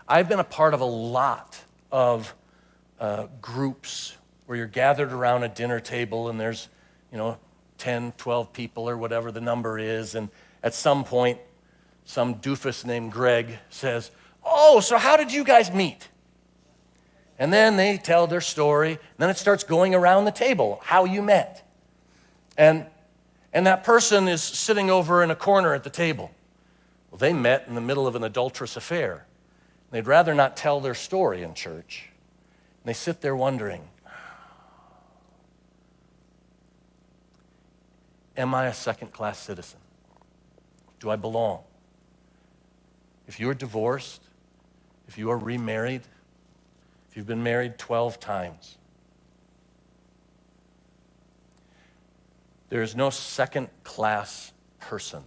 I've been a part of a lot of groups where you're gathered around a dinner table and there's, 10, 12 people or whatever the number is, and at some point, some doofus named Greg says, "Oh, so how did you guys meet?" And then they tell their story, and then it starts going around the table, how you met. And that person is sitting over in a corner at the table. Well, they met in the middle of an adulterous affair. They'd rather not tell their story in church. And they sit there wondering, am I a second-class citizen? Do I belong? If you're divorced, if you are remarried, if you've been married 12 times, there is no second-class person.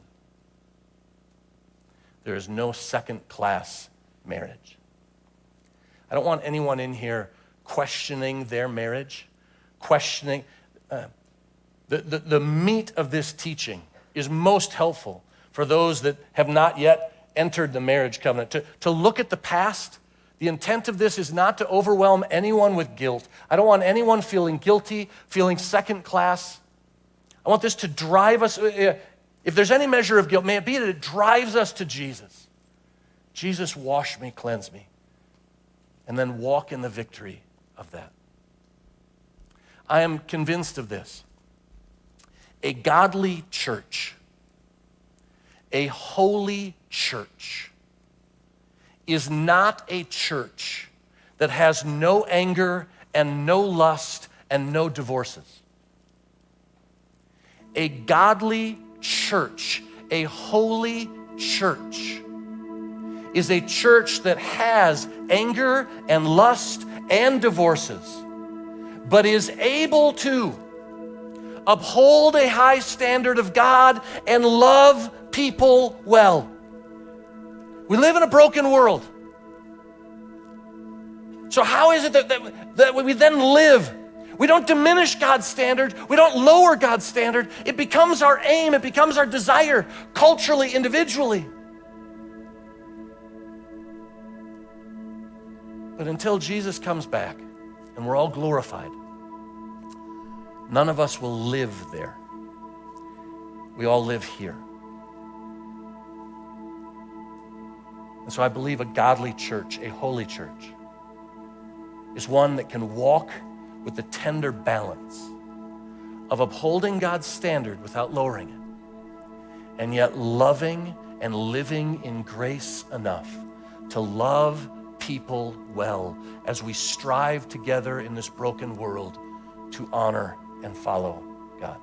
There is no second-class marriage. I don't want anyone in here questioning their marriage, questioning. The meat of this teaching is most helpful for those that have not yet entered the marriage covenant. To look at the past, the intent of this is not to overwhelm anyone with guilt. I don't want anyone feeling guilty, feeling second class. I want this to drive us. If there's any measure of guilt, may it be that it drives us to Jesus. Jesus, wash me, cleanse me, and then walk in the victory of that. I am convinced of this. A godly church, a holy church, is not a church that has no anger and no lust and no divorces. A godly church, a holy church, is a church that has anger and lust and divorces, but is able to uphold a high standard of God and love people well. We live in a broken world. So how is it that we then live? We don't diminish God's standard. We don't lower God's standard. It becomes our aim. It becomes our desire, culturally, individually. But until Jesus comes back and we're all glorified, none of us will live there. We all live here. And so I believe a godly church, a holy church, is one that can walk with the tender balance of upholding God's standard without lowering it, and yet loving and living in grace enough to love people well as we strive together in this broken world to honor and follow God.